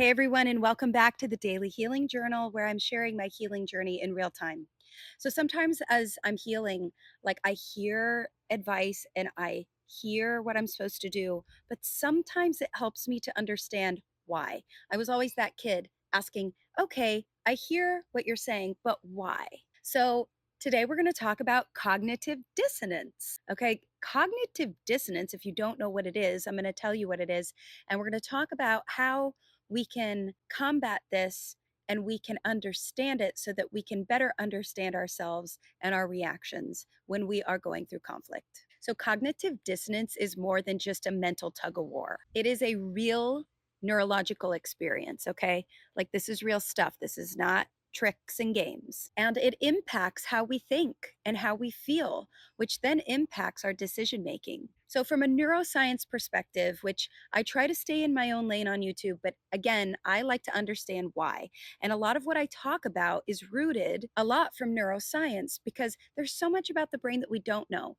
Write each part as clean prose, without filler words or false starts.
Hey everyone, and welcome back to the Daily Healing Journal, where I'm sharing my healing journey in real time. So sometimes as I'm healing, like I hear advice and I hear what I'm supposed to do, but sometimes it helps me to understand why. I was always that kid asking, okay, I hear what you're saying, but why? So today we're going to talk about cognitive dissonance. Okay, cognitive dissonance, if you don't know what it is, I'm going to tell you what it is. And we're going to talk about how we can combat this and we can understand it so that we can better understand ourselves and our reactions when we are going through conflict. So, cognitive dissonance is more than just a mental tug of war, it is a real neurological experience. Okay. Like, this is real stuff. This is not tricks and games. And it impacts how we think and how we feel, which then impacts our decision making. So, from a neuroscience perspective, which I try to stay in my own lane on YouTube, but again, I like to understand why. And a lot of what I talk about is rooted a lot from neuroscience because there's so much about the brain that we don't know,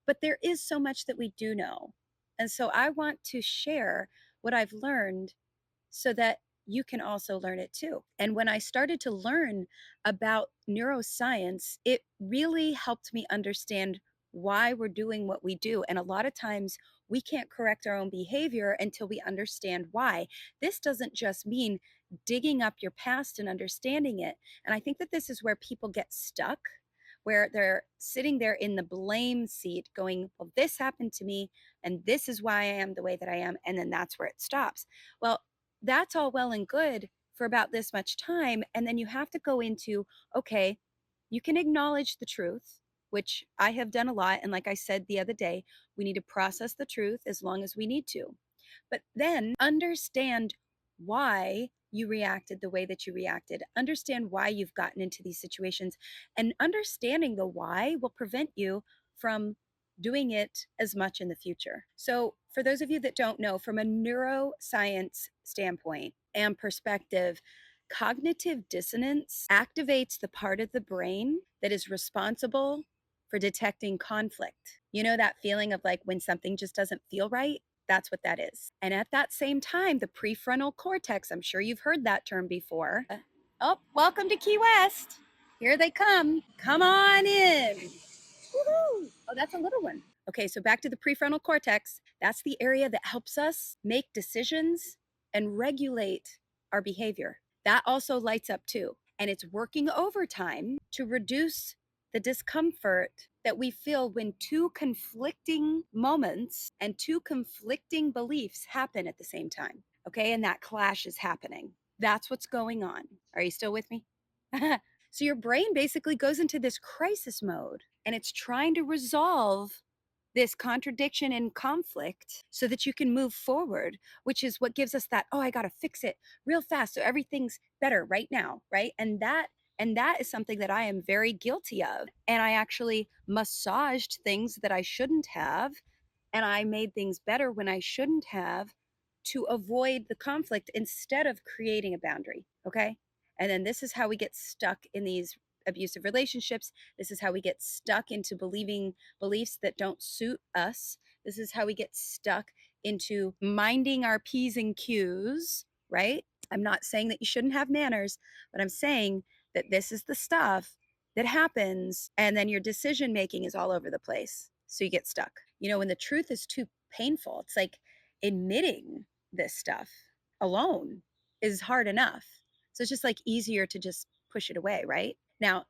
but there is so much that we do know. And so I want to share what I've learned so that you can also learn it too. And when I started to learn about neuroscience, it really helped me understand why we're doing what we do. And a lot of times we can't correct our own behavior until we understand why. This doesn't just mean digging up your past and understanding it. And I think that this is where people get stuck, where they're sitting there in the blame seat going, well, this happened to me, and this is why I am the way that I am. And then that's where it stops. Well, that's all well and good for about this much time. And then you have to go into, okay, you can acknowledge the truth, which I have done a lot. And like I said the other day, we need to process the truth as long as we need to. But then understand why you reacted the way that you reacted, understand why you've gotten into these situations. And understanding the why will prevent you from doing it as much in the future. So, for those of you that don't know, from a neuroscience standpoint and perspective, cognitive dissonance activates the part of the brain that is responsible for detecting conflict. You know, that feeling of like when something just doesn't feel right? That's what that is. And at that same time, the prefrontal cortex, I'm sure you've heard that term before. Oh, welcome to Key West. Here they come. Come on in. Woohoo! Oh, that's a little one. Okay, so back to the prefrontal cortex. That's the area that helps us make decisions and regulate our behavior. That also lights up too. And it's working overtime to reduce the discomfort that we feel when two conflicting moments and two conflicting beliefs happen at the same time. Okay, and that clash is happening. That's what's going on. Are you still with me? So your brain basically goes into this crisis mode and it's trying to resolve this contradiction and conflict so that you can move forward, which is what gives us that, oh, I got to fix it real fast so everything's better right now, right? And that is something that I am very guilty of. And I actually massaged things that I shouldn't have, and I made things better when I shouldn't have to avoid the conflict instead of creating a boundary, okay? And then this is how we get stuck in these abusive relationships. This is how we get stuck into believing beliefs that don't suit us. This is how we get stuck into minding our P's and Q's, right? I'm not saying that you shouldn't have manners, but I'm saying that this is the stuff that happens. And then your decision making is all over the place. So you get stuck. You know, when the truth is too painful, it's like admitting this stuff alone is hard enough. So it's just like easier to just push it away, right? Now,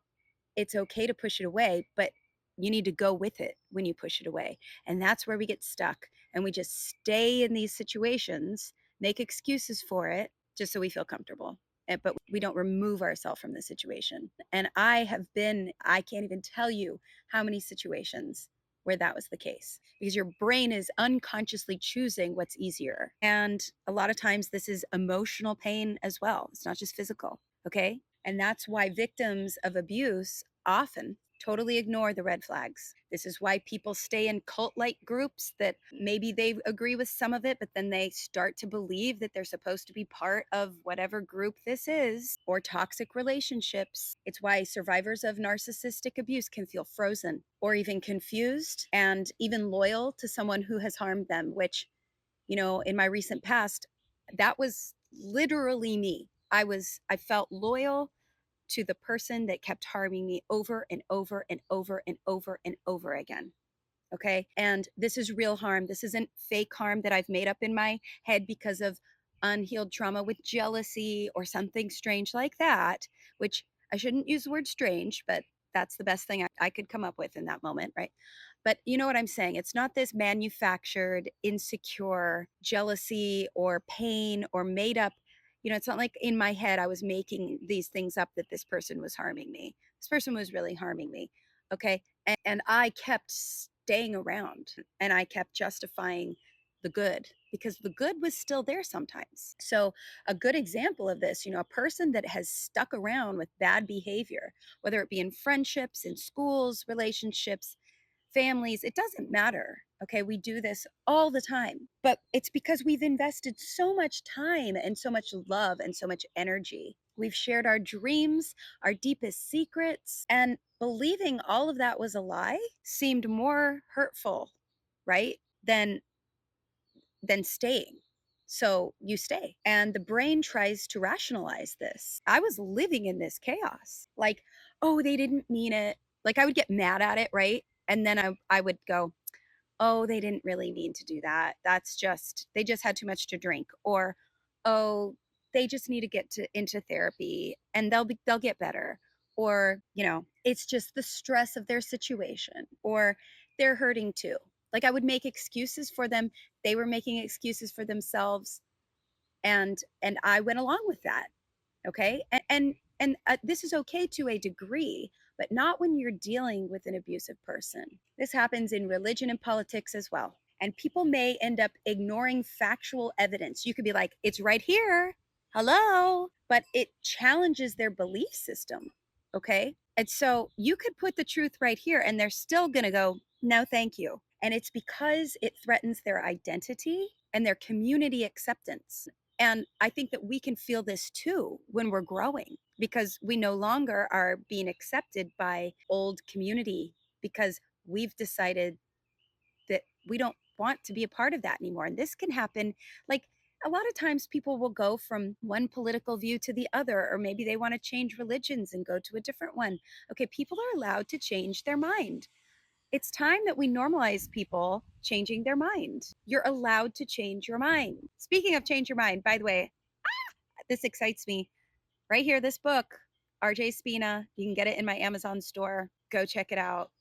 it's okay to push it away, but you need to go with it when you push it away. And that's where we get stuck. And we just stay in these situations, make excuses for it just so we feel comfortable. But we don't remove ourselves from the situation. And I can't even tell you how many situations where that was the case because your brain is unconsciously choosing what's easier. And a lot of times this is emotional pain as well. It's not just physical. Okay. And that's why victims of abuse often totally ignore the red flags. This is why people stay in cult like groups that maybe they agree with some of it, but then they start to believe that they're supposed to be part of whatever group this is, or toxic relationships. It's why survivors of narcissistic abuse can feel frozen or even confused and even loyal to someone who has harmed them, which, you know, in my recent past, that was literally me. I felt loyal to the person that kept harming me over and over and over and over and over again. Okay. And this is real harm. This isn't fake harm that I've made up in my head because of unhealed trauma with jealousy or something strange like that, which I shouldn't use the word strange, but that's the best thing I could come up with in that moment. Right. But you know what I'm saying? It's not this manufactured, insecure jealousy or pain or made up. It's not like in my head I was making these things up that this person was harming me. This person was really harming me. Okay. And I kept staying around and I kept justifying the good because the good was still there sometimes. So, a good example of this, a person that has stuck around with bad behavior, whether it be in friendships, in schools, relationships, families, it doesn't matter. Okay, we do this all the time, but it's because we've invested so much time and so much love and so much energy. We've shared our dreams, our deepest secrets, and believing all of that was a lie seemed more hurtful, right? Than staying. So you stay. And the brain tries to rationalize this. I was living in this chaos. Like, oh, they didn't mean it. Like I would get mad at it, right? And then I would go, oh, they didn't really mean to do that. They just had too much to drink. Or, oh, they just need to into therapy and they'll get better. Or, it's just the stress of their situation or they're hurting too. Like I would make excuses for them. They were making excuses for themselves and I went along with that. Okay. And this is okay to a degree, but not when you're dealing with an abusive person. This happens in religion and politics as well. And people may end up ignoring factual evidence. You could be like, it's right here. Hello. But it challenges their belief system. Okay. And so you could put the truth right here and they're still going to go, no, thank you. And it's because it threatens their identity and their community acceptance. And I think that we can feel this too when we're growing because we no longer are being accepted by old community because we've decided that we don't want to be a part of that anymore. And this can happen like a lot of times people will go from one political view to the other, or maybe they want to change religions and go to a different one. Okay, people are allowed to change their mind. It's time that we normalize people changing their mind. You're allowed to change your mind. Speaking of change your mind, by the way, this excites me. Right here, this book, RJ Spina. You can get it in my Amazon store. Go check it out.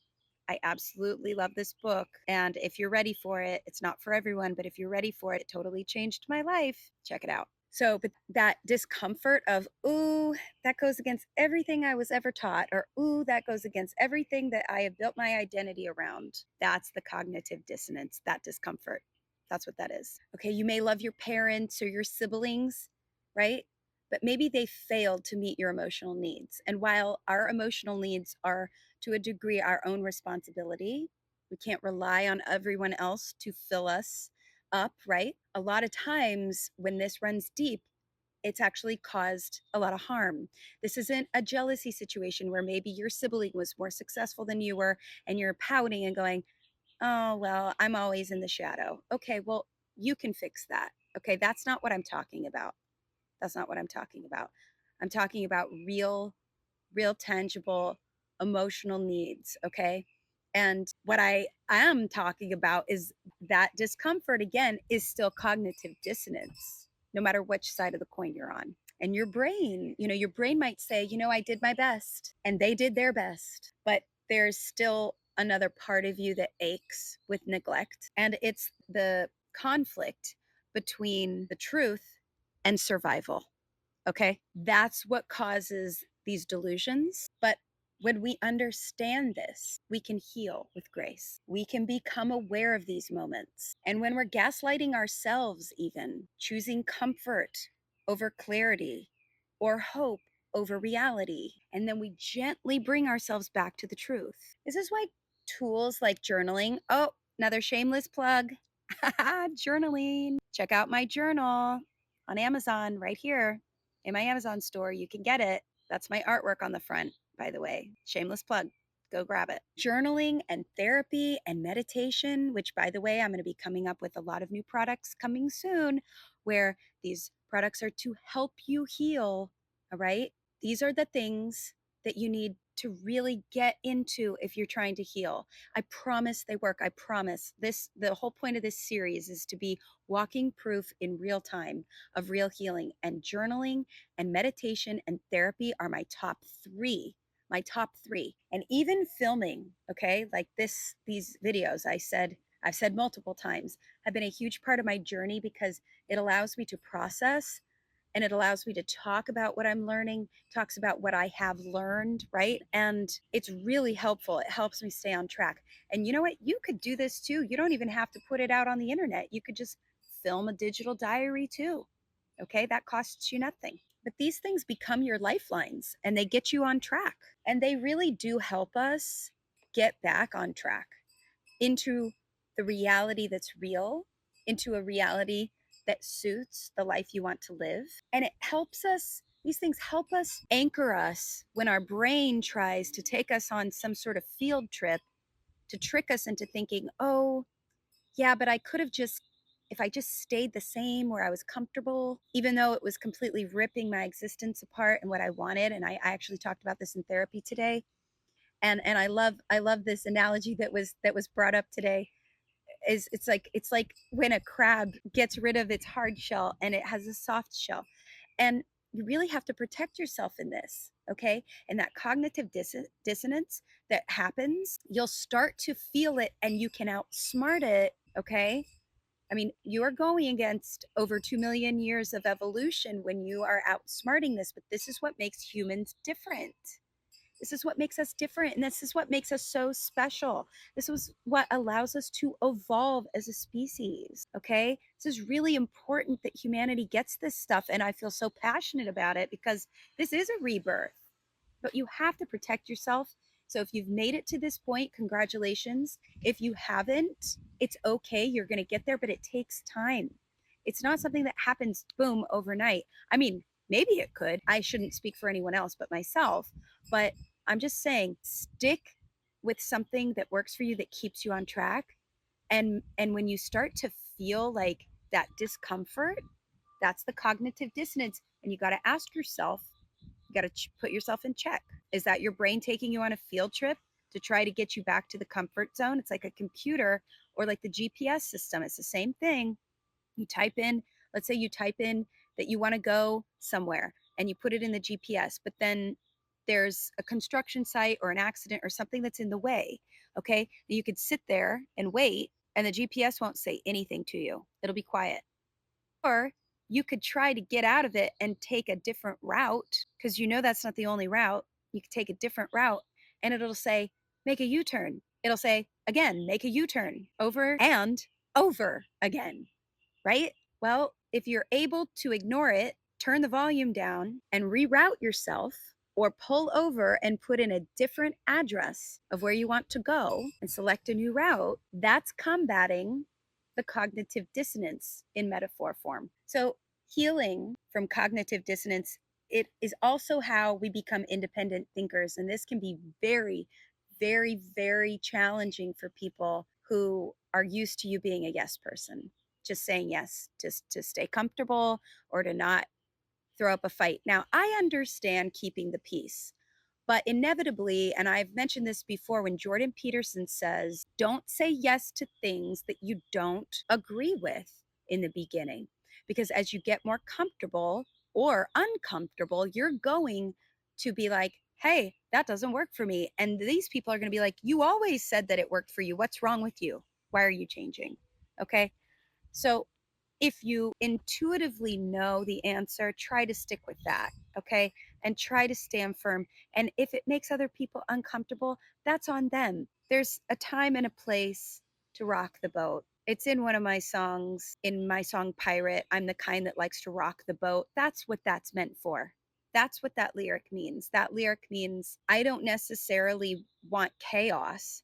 I absolutely love this book. And if you're ready for it, it's not for everyone, but if you're ready for it, it totally changed my life. Check it out. So, but that discomfort of, ooh, that goes against everything I was ever taught, or ooh, that goes against everything that I have built my identity around. That's the cognitive dissonance, that discomfort. That's what that is. Okay, you may love your parents or your siblings, right? But maybe they failed to meet your emotional needs. And while our emotional needs are to a degree our own responsibility, we can't rely on everyone else to fill us up, right? A lot of times when this runs deep, it's actually caused a lot of harm. This isn't a jealousy situation where maybe your sibling was more successful than you were and you're pouting and going, oh, well, I'm always in the shadow. Okay, well, you can fix that. Okay, that's not what I'm talking about. That's not what I'm talking about. I'm talking about real tangible emotional needs. Okay. And what I am talking about is that discomfort, again, is still cognitive dissonance, no matter which side of the coin you're on. And your brain might say, I did my best and they did their best, but there's still another part of you that aches with neglect. And it's the conflict between the truth and survival. Okay. That's what causes these delusions. But when we understand this, we can heal with grace. We can become aware of these moments. And when we're gaslighting ourselves, even choosing comfort over clarity or hope over reality, and then we gently bring ourselves back to the truth. This is why tools like journaling, oh, another shameless plug, journaling. Check out my journal on Amazon right here in my Amazon store. You can get it. That's my artwork on the front, by the way. Shameless plug. Go grab it. Journaling and therapy and meditation, which, by the way, I'm going to be coming up with a lot of new products coming soon where these Products are to help you heal. All right. These are the things that you need to really get into if you're trying to heal. I promise they work. I promise. The whole point of this series is to be walking proof in real time of real healing, and journaling and meditation and therapy are my top 3. My top 3. And even filming, okay? Like these videos I've said multiple times have been a huge part of my journey because it allows me to process, and it allows me to talk about what I'm learning, talks about what I have learned, right? And it's really helpful. It helps me stay on track. And you know what? You could do this too. You don't even have to put it out on the internet. You could just film a digital diary too. Okay? That costs you nothing. But these things become your lifelines and they get you on track. And they really do help us get back on track into the reality that's real, into a reality that suits the life you want to live. And it helps us, these things help us anchor us when our brain tries to take us on some sort of field trip to trick us into thinking, oh, yeah, but I could have just, if I just stayed the same where I was comfortable, even though it was completely ripping my existence apart and what I wanted. And I actually talked about this in therapy today. And I love this analogy that was brought up today. Is it's like when a crab gets rid of its hard shell and it has a soft shell. And you really have to protect yourself in this, okay? And that cognitive dissonance that happens, you'll start to feel it and you can outsmart it, okay? I mean, you're going against over 2 million years of evolution when you are outsmarting this, but this is what makes humans different. This is what makes us different. And this is what makes us so special. This is what allows us to evolve as a species. Okay. This is really important that humanity gets this stuff. And I feel so passionate about it because this is a rebirth, but you have to protect yourself. So if you've made it to this point, congratulations. If you haven't, it's okay. You're going to get there, but it takes time. It's not something that happens boom overnight. I mean, maybe it could. I shouldn't speak for anyone else but myself, but I'm just saying stick with something that works for you, that keeps you on track. And when you start to feel like that discomfort, that's the cognitive dissonance, and you got to ask yourself, you got to put yourself in check. Is that your brain taking you on a field trip to try to get you back to the comfort zone? It's like a computer or like the GPS system. It's the same thing. You type in, let's say you type in that you want to go somewhere and you put it in the GPS, but then there's a construction site or an accident or something that's in the way. Okay. You could sit there and wait, and the GPS won't say anything to you. It'll be quiet. Or you could try to get out of it and take a different route because you know that's not the only route. You could take a different route and it'll say, make a U turn. It'll say, again, make a U turn over and over again, right? Well, if you're able to ignore it, turn the volume down and reroute yourself, or pull over and put in a different address of where you want to go and select a new route, that's combating the cognitive dissonance in metaphor form. So, healing from cognitive dissonance, it is also how we become independent thinkers. And this can be very, very, very challenging for people who are used to you being a yes person, just saying yes to stay comfortable or to not throw up a fight. Now, I understand keeping the peace, but inevitably, and I've mentioned this before, when Jordan Peterson says, don't say yes to things that you don't agree with in the beginning, because as you get more comfortable or uncomfortable, you're going to be like, hey, that doesn't work for me. And these people are going to be like, you always said that it worked for you. What's wrong with you? Why are you changing? Okay. So if you intuitively know the answer, try to stick with that, okay? And try to stand firm. And if it makes other people uncomfortable, that's on them. There's a time and a place to rock the boat. It's in one of my songs, in my song Pirate, I'm the kind that likes to rock the boat. That's what that's meant for. That's what that lyric means. That lyric means I don't necessarily want chaos,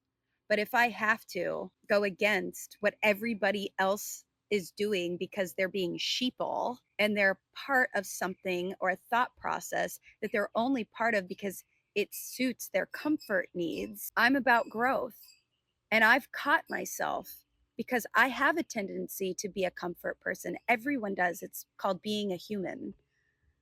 but if I have to go against what everybody else is doing because they're being sheeple and they're part of something or a thought process that they're only part of because it suits their comfort needs. I'm about growth. And I've caught myself because I have a tendency to be a comfort person. Everyone does. It's called being a human.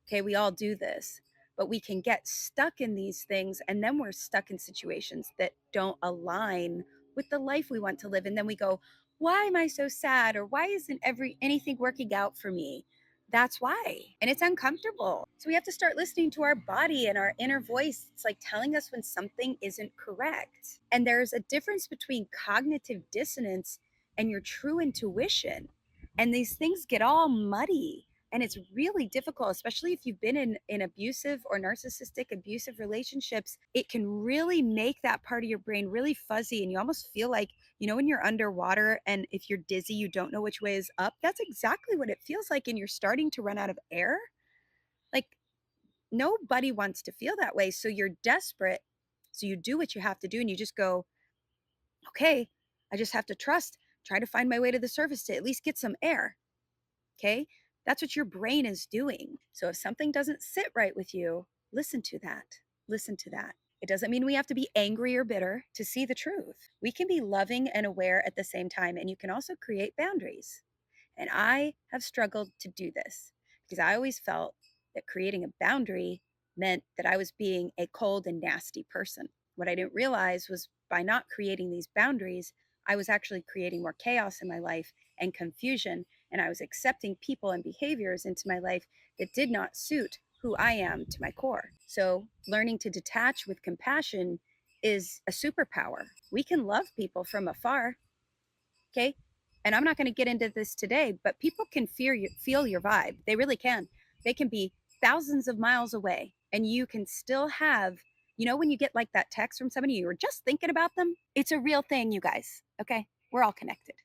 Okay, we all do this, but we can get stuck in these things, and then we're stuck in situations that don't align with the life we want to live. And then we go, why am I so sad? Or why isn't anything working out for me? That's why. And it's uncomfortable. So we have to start listening to our body and our inner voice. It's like telling us when something isn't correct. And there's a difference between cognitive dissonance and your true intuition. And these things get all muddy, and it's really difficult, especially if you've been in abusive or narcissistic abusive relationships. It can really make that part of your brain really fuzzy, and you almost feel like, when you're underwater and if you're dizzy, you don't know which way is up. That's exactly what it feels like, and you're starting to run out of air. Like, nobody wants to feel that way, so you're desperate. So you do what you have to do, and you just go, okay, I just have to try to find my way to the surface to at least get some air. Okay. That's what your brain is doing. So if something doesn't sit right with you, listen to that. Listen to that. It doesn't mean we have to be angry or bitter to see the truth. We can be loving and aware at the same time, and you can also create boundaries. And I have struggled to do this because I always felt that creating a boundary meant that I was being a cold and nasty person. What I didn't realize was by not creating these boundaries, I was actually creating more chaos in my life and confusion. And I was accepting people and behaviors into my life that did not suit who I am to my core. So, learning to detach with compassion is a superpower. We can love people from afar. Okay. And I'm not going to get into this today, but people can feel your vibe. They really can. They can be thousands of miles away, and you can still have, when you get like that text from somebody, you were just thinking about them. It's a real thing, you guys. Okay. We're all connected.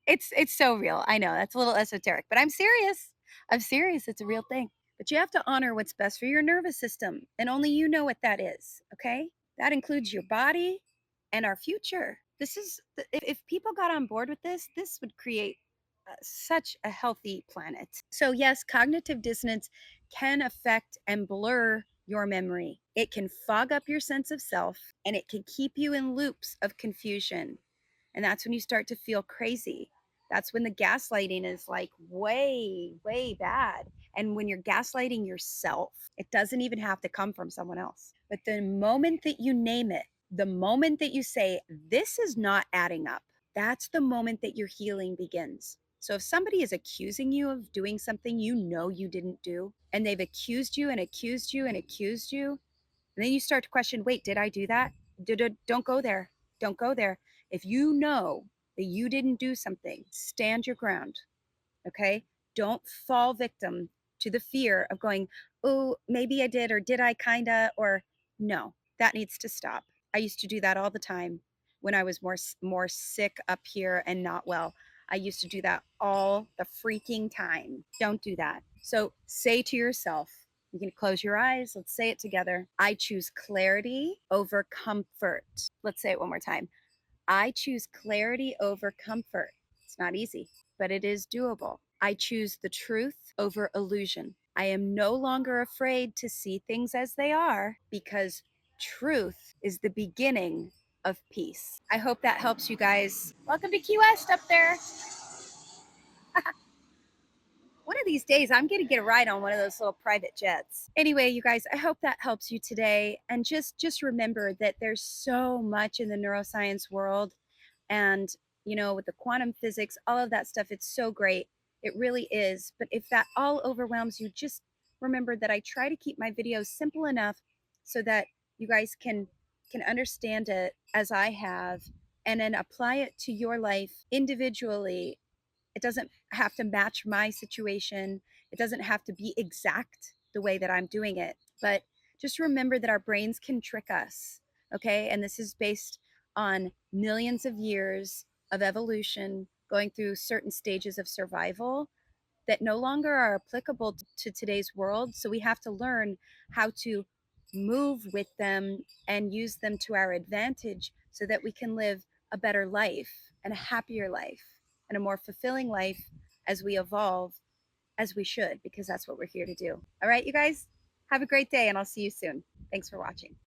It's so real. I know that's a little esoteric, but I'm serious. I'm serious. It's a real thing. But you have to honor what's best for your nervous system, and only you know what that is. Okay? That includes your body and our future. This is if people got on board with this would create such a healthy planet. So yes, cognitive dissonance can affect and blur your memory. It can fog up your sense of self, and it can keep you in loops of confusion. And that's when you start to feel crazy. That's when the gaslighting is like way, way bad. And when you're gaslighting yourself, it doesn't even have to come from someone else. But the moment that you name it, the moment that you say, this is not adding up, that's the moment that your healing begins. So if somebody is accusing you of doing something you didn't do, and they've accused you and accused you and accused you, and then you start to question, wait, did I do that? Don't go there. Don't go there. If you know that you didn't do something, stand your ground. Okay. Don't fall victim to the fear of going, oh, maybe I did, or did I kinda, or no, that needs to stop. I used to do that all the time when I was more sick up here and not well. I used to do that all the freaking time. Don't do that. So say to yourself, you can close your eyes. Let's say it together. I choose clarity over comfort. Let's say it one more time. I choose clarity over comfort. It's not easy, but it is doable. I choose the truth over illusion. I am no longer afraid to see things as they are because truth is the beginning of peace. I hope that helps you guys. Welcome to Key West up there. One of these days, I'm going to get a ride on one of those little private jets. Anyway, you guys, I hope that helps you today. And just remember that there's so much in the neuroscience world, and with the quantum physics, all of that stuff, it's so great. It really is. But if that all overwhelms you, just remember that I try to keep my videos simple enough so that you guys can understand it as I have, and then apply it to your life individually. It doesn't have to match my situation. It doesn't have to be exact the way that I'm doing it. But just remember that our brains can trick us. Okay. And this is based on millions of years of evolution going through certain stages of survival that no longer are applicable to today's world. So we have to learn how to move with them and use them to our advantage so that we can live a better life and a happier life and a more fulfilling life as we evolve, as we should, because that's what we're here to do. All right, you guys, have a great day, and I'll see you soon. Thanks for watching.